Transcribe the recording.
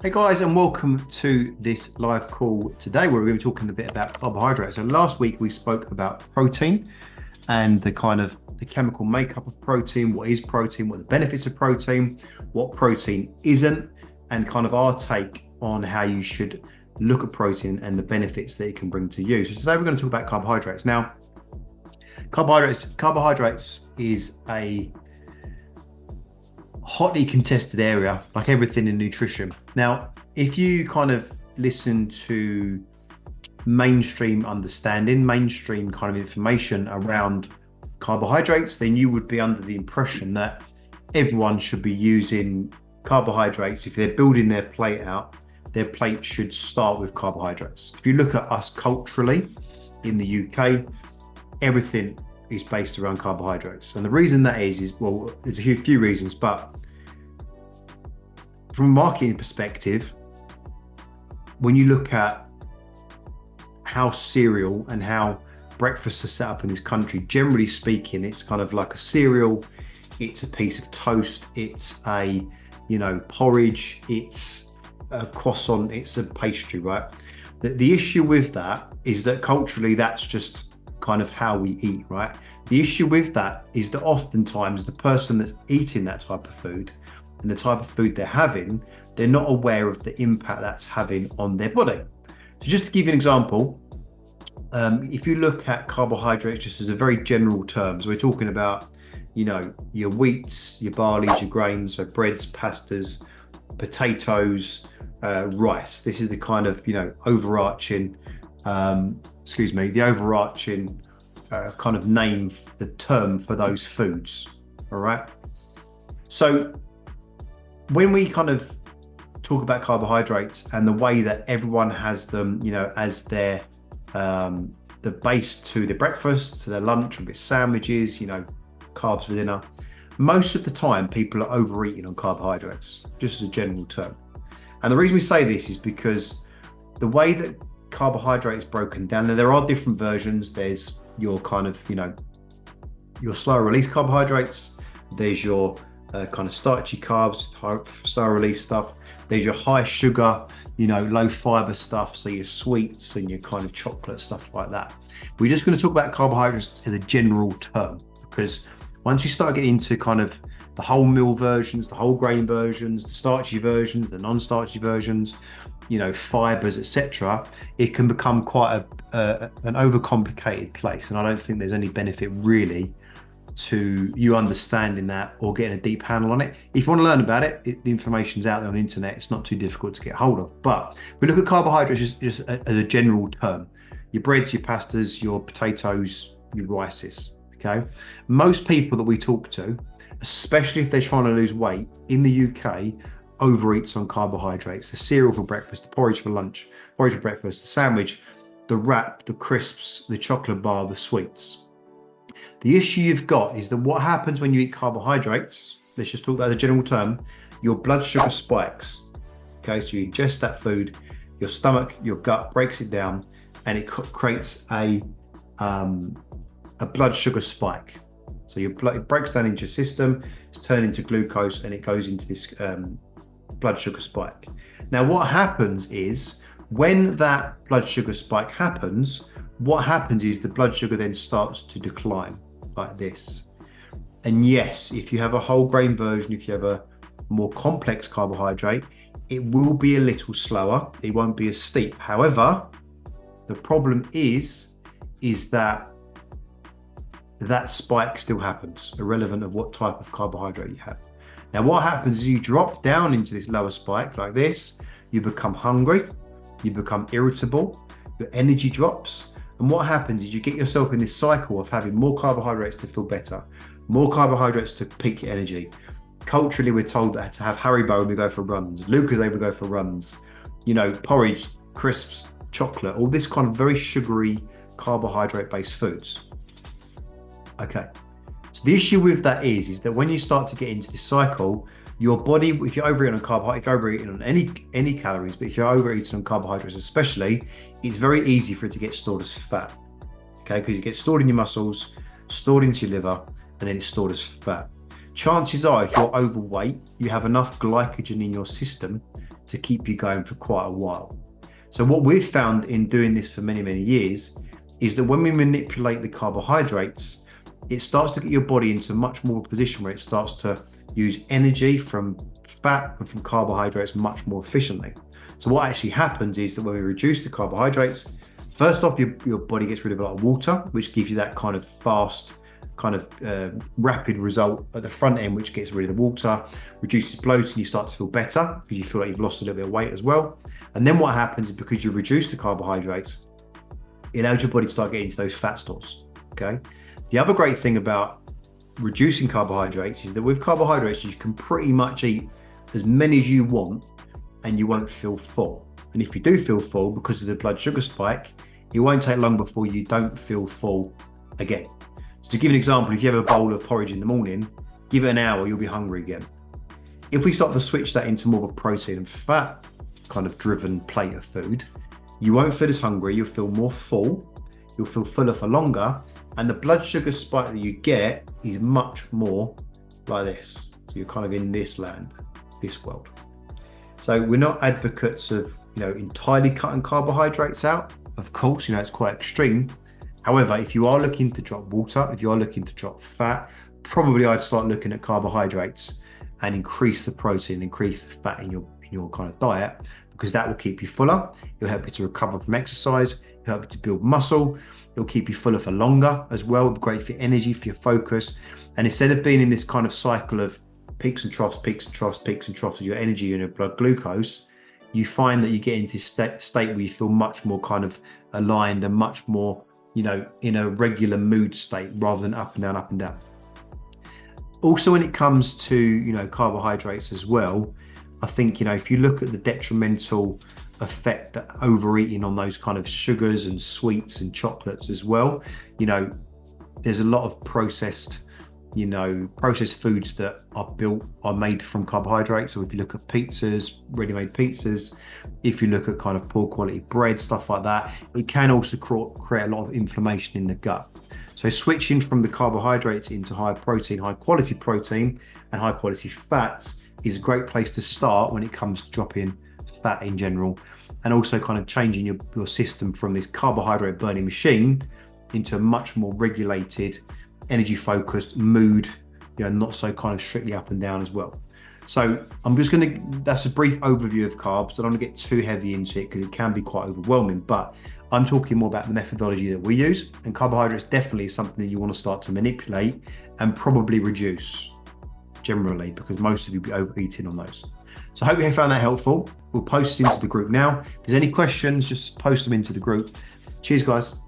Hey guys, and welcome to this live call today where we're going to be talking a bit about carbohydrates. So last week we spoke about protein and the chemical makeup of protein, what is protein, what are the benefits of protein, what protein isn't, and kind of our take on how you should look at protein and the benefits that it can bring to you. So today we're going to talk about carbohydrates. Now, carbohydrates is a hotly contested area, like everything in nutrition. Now, if you kind of listen to mainstream understanding, mainstream kind of information around carbohydrates, then you would be under the impression that everyone should be using carbohydrates. If they're building their plate out, their plate should start with carbohydrates. If you look at us culturally in the UK, everything is based around carbohydrates. And the reason that is well, there's a few reasons, but from a marketing perspective, when you look at how cereal and how breakfasts are set up in this country, generally speaking, it's kind of like a cereal, it's a piece of toast, it's a, porridge, it's a croissant, it's a pastry, right? The issue with that is that culturally, that's just kind of how we eat, right? The issue with that is that oftentimes the person that's eating that type of food and the type of food they're having, they're not aware of the impact that's having on their body. So just to give you an example, if you look at carbohydrates just as a very general term, so we're talking about, your wheats, your barleys, your grains, so breads, pastas, potatoes, rice. This is the kind of, overarching kind of name, the term for those foods. All right. So when we kind of talk about carbohydrates and the way that everyone has them, as their the base to their breakfast, to their lunch, with sandwiches, carbs for dinner, most of the time people are overeating on carbohydrates, just as a general term. And the reason we say this is because the way that carbohydrate is broken down, and there are different versions. There's your kind of, your slow release carbohydrates. There's your kind of starchy carbs, slow release stuff. There's your high sugar, low fiber stuff. So your sweets and your kind of chocolate, stuff like that. We're just going to talk about carbohydrates as a general term, because once you start getting into kind of the whole meal versions, the whole grain versions, the starchy versions, the non-starchy versions, fibers, etc., it can become quite an overcomplicated place. And I don't think there's any benefit really to you understanding that or getting a deep handle on it. If you want to learn about it, the information's out there on the internet. It's not too difficult to get hold of. But we look at carbohydrates just as a general term. Your breads, your pastas, your potatoes, your rices, okay? Most people that we talk to, especially if they're trying to lose weight in the UK, overeats on carbohydrates. The cereal for breakfast, the porridge for lunch, porridge for breakfast, the sandwich, the wrap, the crisps, the chocolate bar, the sweets. The issue you've got is that what happens when you eat carbohydrates, let's just talk about the general term, your blood sugar spikes. Okay, so you ingest that food, your stomach, your gut breaks it down, and it creates a blood sugar spike. So your blood, it breaks down into your system, it's turned into glucose, and it goes into this blood sugar spike. Now, what happens is when that blood sugar spike happens, what happens is the blood sugar then starts to decline like this. And yes, if you have a whole grain version, if you have a more complex carbohydrate, it will be a little slower. It won't be as steep. However, the problem is that spike still happens, irrelevant of what type of carbohydrate you have. Now, what happens is you drop down into this lower spike like this, you become hungry, you become irritable, your energy drops. And what happens is you get yourself in this cycle of having more carbohydrates to feel better, more carbohydrates to peak your energy. Culturally, we're told that to have Haribo when we go for runs. Luke is able to go for runs. Porridge, crisps, chocolate, all this kind of very sugary carbohydrate-based foods. Okay. So the issue with that is that when you start to get into this cycle, your body, if you're overeating on carbohydrates, if you're overeating on any calories, but if you're overeating on carbohydrates especially, it's very easy for it to get stored as fat, okay? Because it gets stored in your muscles, stored into your liver, and then it's stored as fat. Chances are, if you're overweight, you have enough glycogen in your system to keep you going for quite a while. So what we've found in doing this for many, many years is that when we manipulate the carbohydrates, it starts to get your body into much more of a position where it starts to use energy from fat and from carbohydrates much more efficiently. So what actually happens is that when we reduce the carbohydrates, first off, your body gets rid of a lot of water, which gives you that kind of fast, rapid result at the front end, which gets rid of the water, reduces bloating, you start to feel better because you feel like you've lost a little bit of weight as well. And then what happens is because you reduce the carbohydrates, it allows your body to start getting into those fat stores, okay? The other great thing about reducing carbohydrates is that with carbohydrates, you can pretty much eat as many as you want and you won't feel full. And if you do feel full because of the blood sugar spike, it won't take long before you don't feel full again. So to give an example, if you have a bowl of porridge in the morning, give it an hour, you'll be hungry again. If we start to switch that into more of a protein and fat kind of driven plate of food, you won't feel as hungry, you'll feel more full, you'll feel fuller for longer, and the blood sugar spike that you get is much more like this. So you're kind of in this land, this world. So we're not advocates of, entirely cutting carbohydrates out. Of course, it's quite extreme. However, if you are looking to drop water, if you are looking to drop fat, probably I'd start looking at carbohydrates and increase the protein, increase the fat in your kind of diet, because that will keep you fuller. It'll help you to recover from exercise. It'll help you to build muscle. It'll keep you fuller for longer as well. It'll be great for your energy, for your focus. And instead of being in this kind of cycle of peaks and troughs, peaks and troughs, peaks and troughs of your energy and your blood glucose, you find that you get into this state where you feel much more kind of aligned and much more, in a regular mood state rather than up and down, up and down. Also, when it comes to, carbohydrates as well, I think, if you look at the detrimental effect that overeating on those kind of sugars and sweets and chocolates as well, there's a lot of processed foods that are made from carbohydrates. So if you look at pizzas, ready-made pizzas, if you look at kind of poor quality bread, stuff like that, it can also create a lot of inflammation in the gut. So switching from the carbohydrates into high protein, high quality protein and high quality fats is a great place to start when it comes to dropping fat in general, and also kind of changing your system from this carbohydrate burning machine into a much more regulated, energy focused mood, not so kind of strictly up and down as well. So that's a brief overview of carbs. I don't want to get too heavy into it because it can be quite overwhelming, but I'm talking more about the methodology that we use, and carbohydrates definitely is something that you want to start to manipulate and probably reduce generally, because most of you will be overeating on those. So I hope you found that helpful. We'll post this into the group now. If there's any questions, just post them into the group. Cheers, guys.